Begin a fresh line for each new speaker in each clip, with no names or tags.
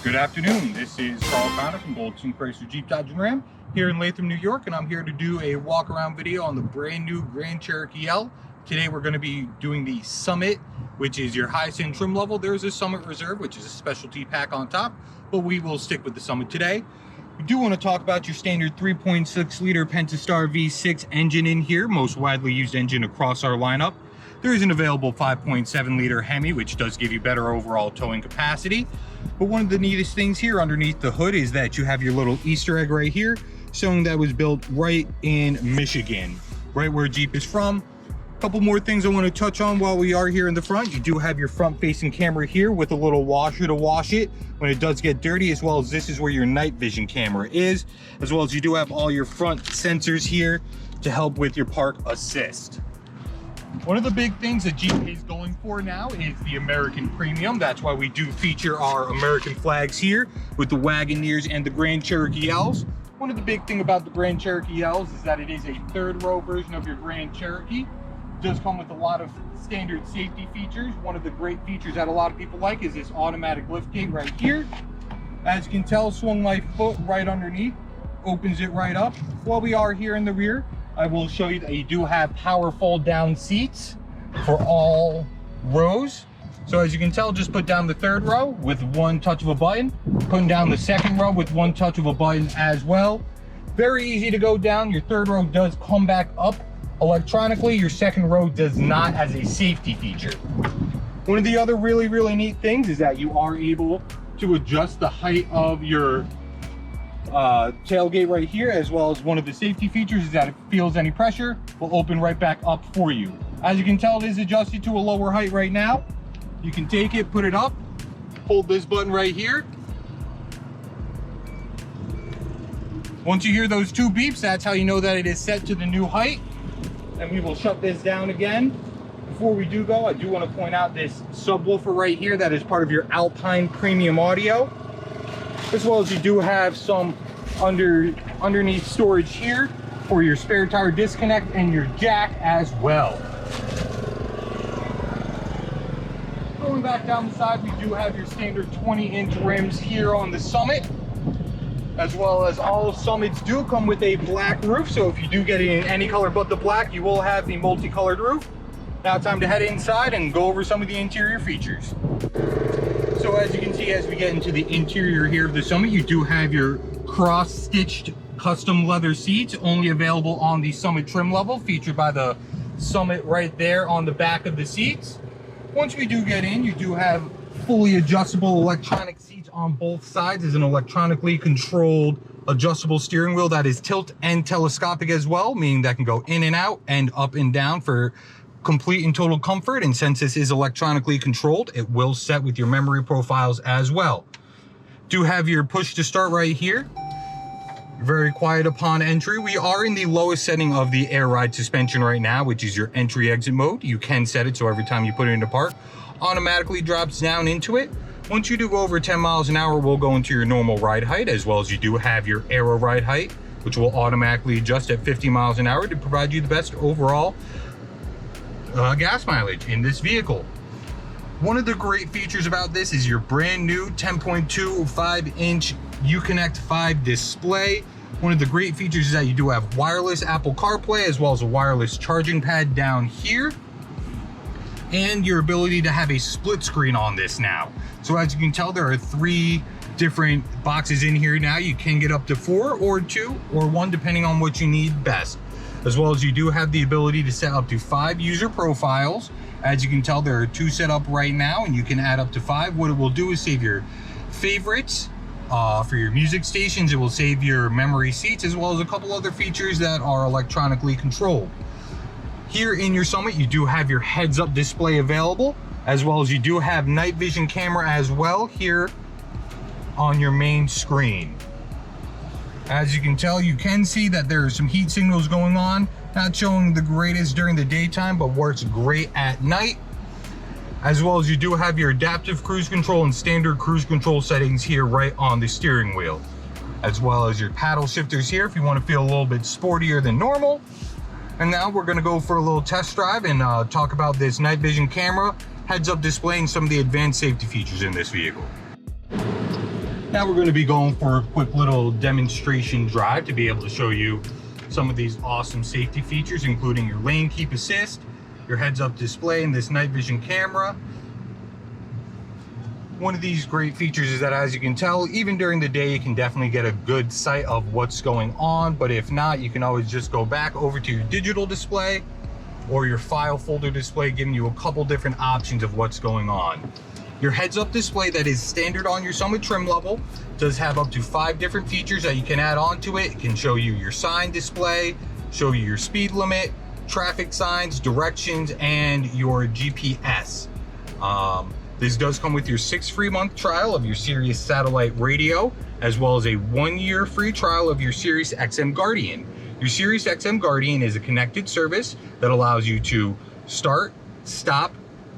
Good afternoon, this is Karl Connor from Goldstein, Chrysler, Jeep, Dodge, and Ram here in Latham, New York, and I'm here to do a walk around video on the brand new Grand Cherokee L. Today we're going to be doing the Summit, which is your highest end trim level. There's a Summit Reserve, which is a specialty pack on top, but we will stick with the Summit today. We do want to talk about your standard 3.6 liter Pentastar V6 engine in here, most widely used engine across our lineup. There is an available 5.7 liter Hemi, which does give you better overall towing capacity. But one of the neatest things here underneath the hood is that you have your little Easter egg right here, showing that was built right in Michigan, right where Jeep is from. A couple more things I want to touch on while we are here in the front. You do have your front facing camera here with a little washer to wash it when it does get dirty, as well as this is where your night vision camera is, as well as you do have all your front sensors here to help with your park assist. One of the big things that Jeep is going for now is the American Premium. That's why we do feature our American flags here with the Wagoneers and the Grand Cherokee L's. One of the big thing about the Grand Cherokee L's is that it is a third row version of your Grand Cherokee. It does come with a lot of standard safety features. One of the great features that a lot of people like is this automatic lift gate right here. As you can tell, swung my foot right underneath, opens it right up. While we are here in the rear, I will show you that you do have power fold down seats for all rows. So as you can tell, just put down the third row with one touch of a button, putting down the second row with one touch of a button as well. Very easy to go down. Your third row does come back up electronically. Your second row does not, as a safety feature. One of the other really neat things is that you are able to adjust the height of your tailgate right here, as well as one of the safety features is that if it feels any pressure, will open right back up for you. As you can tell, it is adjusted to a lower height right now. You can take it, put it up, hold this button right here. Once you hear those two beeps, that's how you know that it is set to the new height. And we will shut this down again. Before we do go, I do want to point out this subwoofer right here that is part of your Alpine Premium Audio, as well as you do have some underneath storage here for your spare tire disconnect and your jack as well. Going back down the side, we do have your standard 20-inch rims here on the Summit, as well as all Summits do come with a black roof. So if you do get it in any color but the black, you will have the multicolored roof. Now time to head inside and go over some of the interior features. So as you can see, as we get into the interior here of the Summit, you do have your cross-stitched custom leather seats, only available on the Summit trim level, featured by the Summit right there on the back of the seats. Once we do get in, you do have fully adjustable electronic seats on both sides. There's an electronically controlled adjustable steering wheel that is tilt and telescopic as well, meaning that can go in and out and up and down for complete and total comfort. And since this is electronically controlled, it will set with your memory profiles as well. Do have your push to start right here. Very quiet upon entry. We are in the lowest setting of the air ride suspension right now, which is your entry exit mode. You can set it so every time you put it into park, automatically drops down into it. Once you do go over 10 miles an hour, we'll go into your normal ride height, as well as you do have your aero ride height, which will automatically adjust at 50 miles an hour to provide you the best overall gas mileage in this vehicle. One of the great features about this is your brand new 10.25-inch Uconnect 5 display. One of the great features is that you do have wireless Apple CarPlay, as well as a wireless charging pad down here, and your ability to have a split screen on this now. So as you can tell, there are 3 different boxes in here now. You can get up to 4 or 2 or 1, depending on what you need best. As well as you do have the ability to set up to 5 user profiles. As you can tell, there are 2 set up right now, and you can add up to 5. What it will do is save your favorites for your music stations. It will save your memory seats, as well as a couple other features that are electronically controlled. Here in your Summit, you do have your heads-up display available, as well as you do have night vision camera as well here on your main screen. As you can tell, you can see that there are some heat signals going on, not showing the greatest during the daytime, but works great at night. As well as you do have your adaptive cruise control and standard cruise control settings here right on the steering wheel, as well as your paddle shifters here if you want to feel a little bit sportier than normal. And now we're going to go for a little test drive and talk about this night vision camera, heads-up display, and some of the advanced safety features in this vehicle. Now we're going to be going for a quick little demonstration drive to be able to show you some of these awesome safety features, including your lane keep assist, your heads-up display, and this night vision camera. One of these great features is that, as you can tell, even during the day, you can definitely get a good sight of what's going on. But if not, you can always just go back over to your digital display or your file folder display, giving you a couple different options of what's going on. Your heads-up display that is standard on your Summit trim level does have up to 5 different features that you can add on to it. It can show you your sign display, show you your speed limit, traffic signs, directions, and your GPS. This does come with your 6 free month trial of your Sirius satellite radio, as well as a 1-year free trial of your Sirius XM Guardian. Your Sirius XM Guardian is a connected service that allows you to start, stop,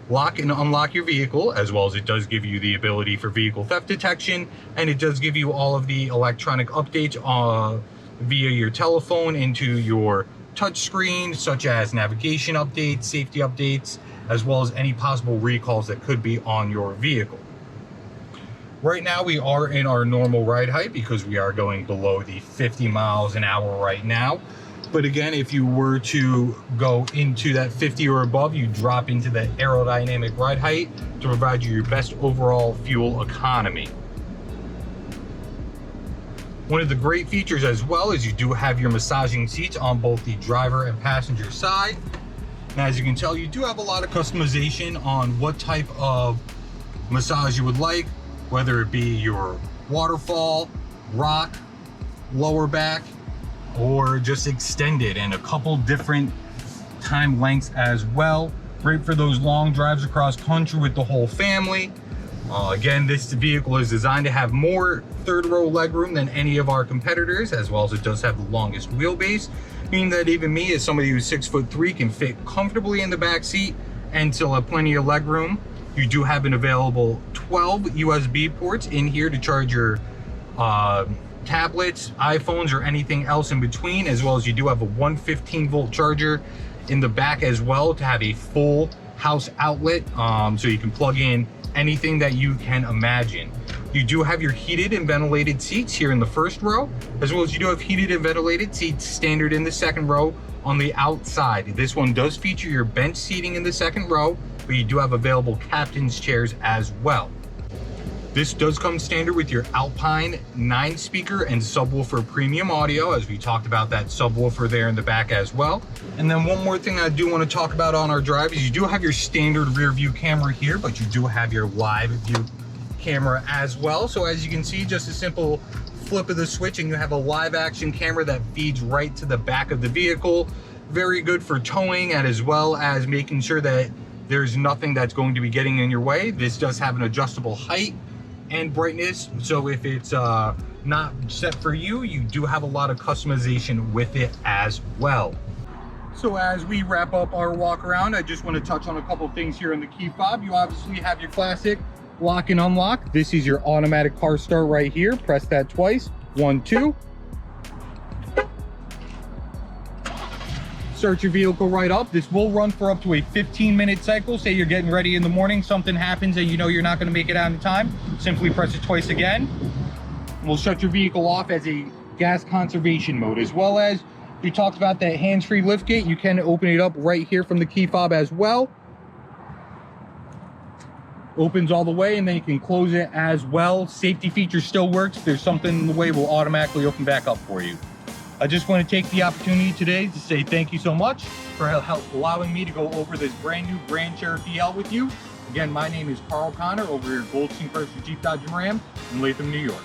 lock and unlock your vehicle, as well as it does give you the ability for vehicle theft detection, and it does give you all of the electronic updates via your telephone into your touchscreen, such as navigation updates, safety updates, as well as any possible recalls that could be on your vehicle. Right now we are in our normal ride height because we are going below the 50 miles an hour right now. But again, if you were to go into that 50 or above, you drop into the aerodynamic ride height to provide you your best overall fuel economy. One of the great features as well is you do have your massaging seats on both the driver and passenger side. And as you can tell, you do have a lot of customization on what type of massage you would like, whether it be your waterfall, rock, lower back, or just extended, and a couple different time lengths as well. Great for those long drives across country with the whole family. Again, this vehicle is designed to have more third row legroom than any of our competitors, as well as it does have the longest wheelbase, meaning that even me, as somebody who's 6'3", can fit comfortably in the back seat and still have plenty of legroom. You do have an available 12 USB ports in here to charge your tablets, iPhones, or anything else in between, as well as you do have a 115-volt charger in the back as well to have a full house outlet, so you can plug in anything that you can imagine. You do have your heated and ventilated seats here in the first row, as well as you do have heated and ventilated seats standard in the second row on the outside. This one does feature your bench seating in the second row, but you do have available captain's chairs as well. This does come standard with your Alpine 9-speaker and subwoofer premium audio, as we talked about that subwoofer there in the back as well. And then one more thing I do want to talk about on our drive is you do have your standard rear view camera here, but you do have your live view camera as well. So as you can see, just a simple flip of the switch and you have a live action camera that feeds right to the back of the vehicle. Very good for towing, and as well as making sure that there's nothing that's going to be getting in your way. This does have an adjustable height and brightness, so if it's not set for you, you do have a lot of customization with it as well. So as we wrap up our walk around, I just want to touch on a couple things here in the key fob. You obviously have your classic lock and unlock. This is your automatic car start right here. Press that twice. 1, 2. Start your vehicle right up. This will run for up to a 15-minute cycle. Say you're getting ready in the morning, something happens and you know you're not going to make it out in time. Simply press it twice again. We'll shut your vehicle off as a gas conservation mode, as well as we talked about that hands-free lift gate. You can open it up right here from the key fob as well. Opens all the way, and then you can close it as well. Safety feature still works. If there's something in the way, we'll automatically open back up for you. I just want to take the opportunity today to say thank you so much for allowing me to go over this brand new Grand Cherokee L with you. Again, my name is Karl Connor over here at Goldstein Chrysler Jeep Dodge Ram in Latham, New York.